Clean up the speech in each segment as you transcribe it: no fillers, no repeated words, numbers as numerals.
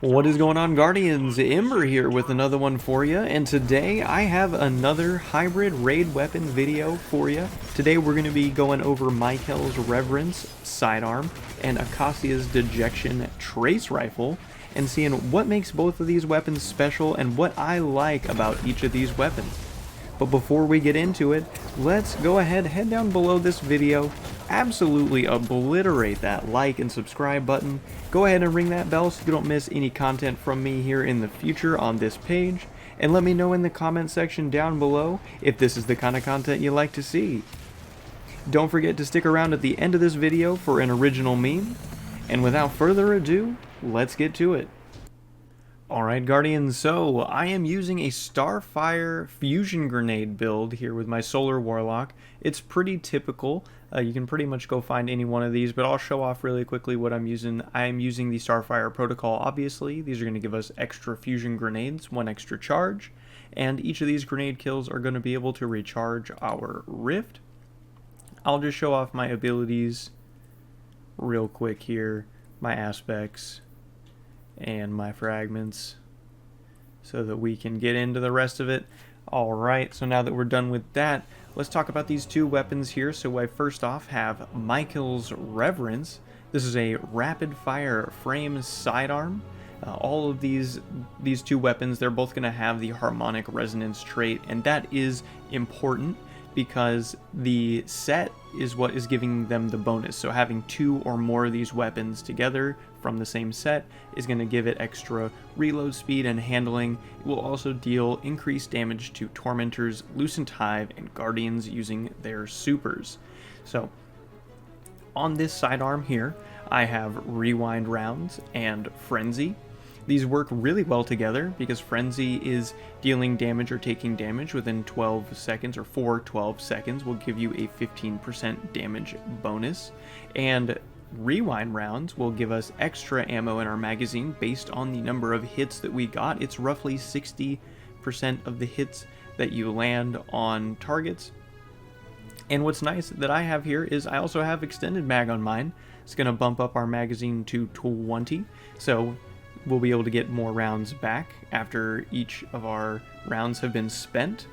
What is going on, Guardians? Ember here with another one for you, and today I have another hybrid raid weapon video for you. Today we're going to be going over Mykel's Reverence sidearm and Acasia's Dejection trace rifle, and seeing what makes both of these weapons special and what I like about each of these weapons. But before we get into it, let's go ahead, head down below this video, absolutely obliterate that like and subscribe button, go ahead and ring that bell so you don't miss any content from me here in the future on this page, and let me know in the comment section down below if this is the kind of content you like to see. Don't forget to stick around at the end of this video for an original meme, and without further ado, let's get to it. Alright, Guardians, so I am using a Starfire fusion grenade build here with my Solar Warlock. It's pretty typical. You can pretty much go find any one of these, but I'll show off really quickly what I'm using. I am using the Starfire protocol, obviously. These are going to give us extra fusion grenades, one extra charge, and each of these grenade kills are going to be able to recharge our Rift. I'll just show off my abilities real quick here, my aspects and my fragments, so that we can get into the rest of it. Alright, so now that we're done with that, let's talk about these two weapons here. So I first off have Mykel's Reverence. This is a rapid fire frame sidearm. All of these two weapons, they're both going to have the harmonic resonance trait, and that is important because the set is what is giving them the bonus. So having two or more of these weapons together from the same set is going to give it extra reload speed and handling. It will also deal increased damage to Tormentors, Lucent Hive, and Guardians using their supers. So on this sidearm here, I have Rewind rounds and Frenzy. These work really well together because Frenzy is dealing damage or taking damage within 12 seconds, or for 12 seconds will give you a 15% damage bonus. And Rewind rounds will give us extra ammo in our magazine based on the number of hits that we got. It's roughly 60% of the hits that you land on targets. And what's nice that I have here is I also have extended mag on mine. It's going to bump up our magazine to 20, so we'll be able to get more rounds back after each of our rounds have been spent.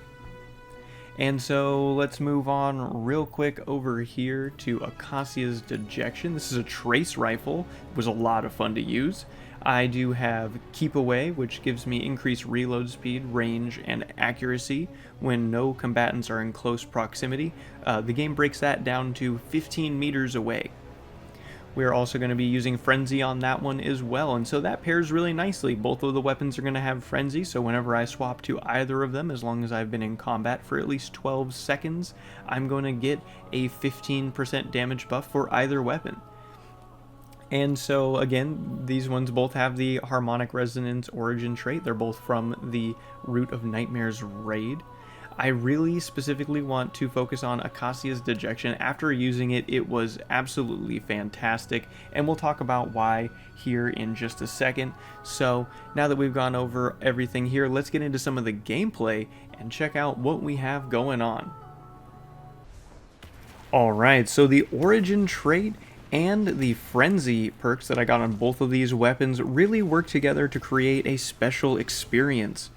And so let's move on real quick over here to Acasia's Dejection. This is a trace rifle. It was a lot of fun to use. I do have Keep Away, which gives me increased reload speed, range, and accuracy when no combatants are in close proximity. The game breaks that down to 15 meters away. We're also going to be using Frenzy on that one as well, and so that pairs really nicely. Both of the weapons are going to have Frenzy, so whenever I swap to either of them, as long as I've been in combat for at least 12 seconds, I'm going to get a 15% damage buff for either weapon. And so again, these ones both have the Harmonic Resonance origin trait. They're both from the Root of Nightmares raid. I really specifically want to focus on Acasia's Dejection. After using it, it was absolutely fantastic, and we'll talk about why here in just a second. So now that we've gone over everything here, let's get into some of the gameplay and check out what we have going on. Alright, so the origin trait and the Frenzy perks that I got on both of these weapons really work together to create a special experience.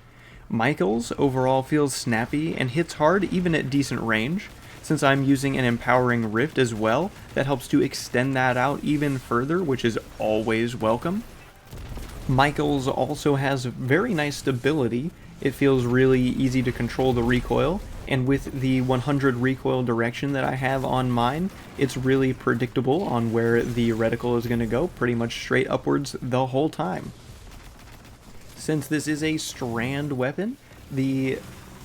Mykel's overall feels snappy and hits hard even at decent range. Since I'm using an Empowering Rift as well, that helps to extend that out even further, which is always welcome. Mykel's also has very nice stability. It feels really easy to control the recoil, and with the 100 recoil direction that I have on mine, it's really predictable on where the reticle is going to go, pretty much straight upwards the whole time. Since this is a strand weapon, the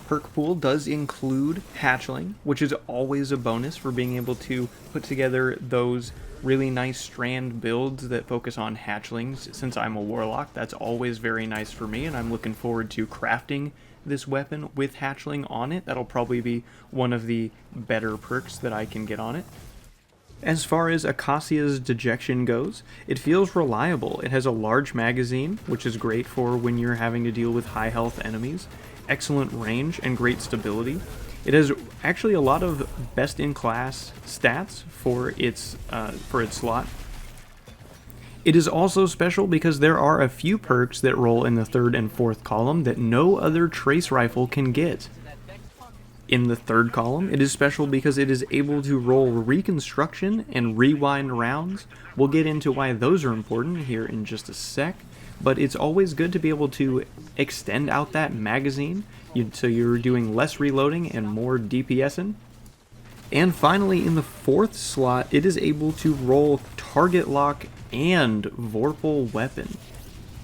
perk pool does include Hatchling, which is always a bonus for being able to put together those really nice strand builds that focus on hatchlings. Since I'm a Warlock, that's always very nice for me, and I'm looking forward to crafting this weapon with hatchling on it. That'll probably be one of the better perks that I can get on it. As far as Acasia's Dejection goes, it feels reliable. It has a large magazine, which is great for when you're having to deal with high health enemies, excellent range, and great stability. It has actually a lot of best-in-class stats for its slot. It is also special because there are a few perks that roll in the 3rd and 4th column that no other trace rifle can get. In the 3rd column, it is special because it is able to roll reconstruction and rewind rounds. We'll get into why those are important here in just a sec, but it's always good to be able to extend out that magazine, so you're doing less reloading and more DPSing. And finally, in the 4th slot, it is able to roll target lock and Vorpal weapon.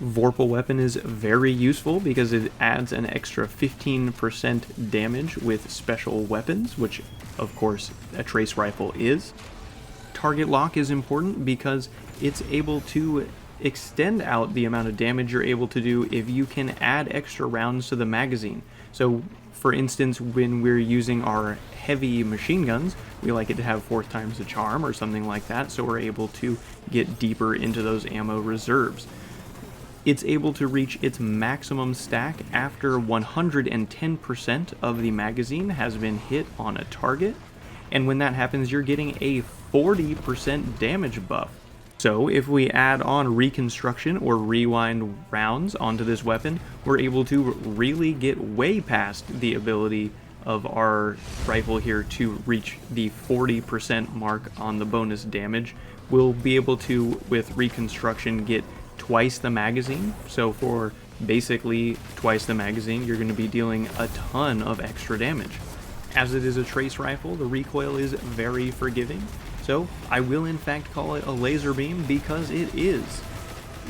Vorpal weapon is very useful because it adds an extra 15% damage with special weapons, which of course a trace rifle is. Target lock is important because it's able to extend out the amount of damage you're able to do if you can add extra rounds to the magazine. So for instance, when we're using our heavy machine guns, we like it to have 4 times the charm or something like that, so we're able to get deeper into those ammo reserves. It's able to reach its maximum stack after 110% of the magazine has been hit on a target, and when that happens you're getting a 40% damage buff. So if we add on reconstruction or rewind rounds onto this weapon, we're able to really get way past the ability of our rifle here to reach the 40% mark on the bonus damage. We'll be able to, with reconstruction, get twice the magazine. So for basically twice the magazine, you're going to be dealing a ton of extra damage. As it is a trace rifle, the recoil is very forgiving, so I will in fact call it a laser beam because it is.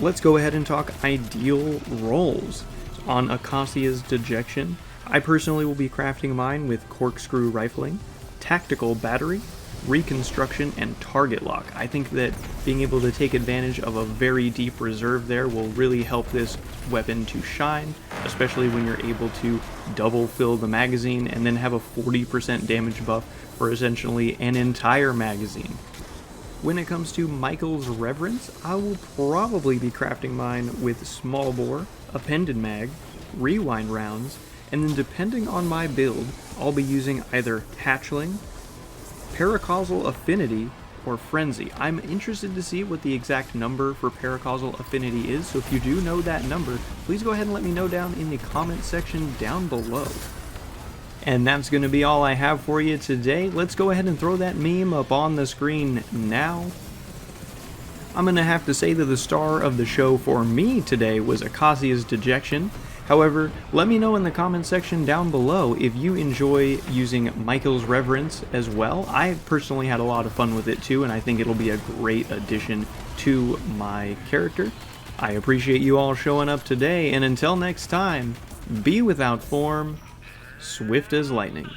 Let's go ahead and talk ideal rolls. On Acasia's Dejection, I personally will be crafting mine with corkscrew rifling, tactical battery, reconstruction, and target lock. I think that being able to take advantage of a very deep reserve there will really help this weapon to shine, especially when you're able to double fill the magazine and then have a 40% damage buff for essentially an entire magazine. When it comes to Mykel's Reverence, I will probably be crafting mine with small bore, appended mag, rewind rounds, and then depending on my build, I'll be using either hatchling, paracausal affinity, or frenzy. I'm interested to see what the exact number for paracausal affinity is, so if you do know that number, please go ahead and let me know down in the comment section down below. And that's going to be all I have for you today. Let's go ahead and throw that meme up on the screen now. I'm going to have to say that the star of the show for me today was Acasia's Dejection. However, let me know in the comment section down below if you enjoy using Mykel's Reverence as well. I personally had a lot of fun with it too, and I think it'll be a great addition to my character. I appreciate you all showing up today, and until next time, be without form, swift as lightning.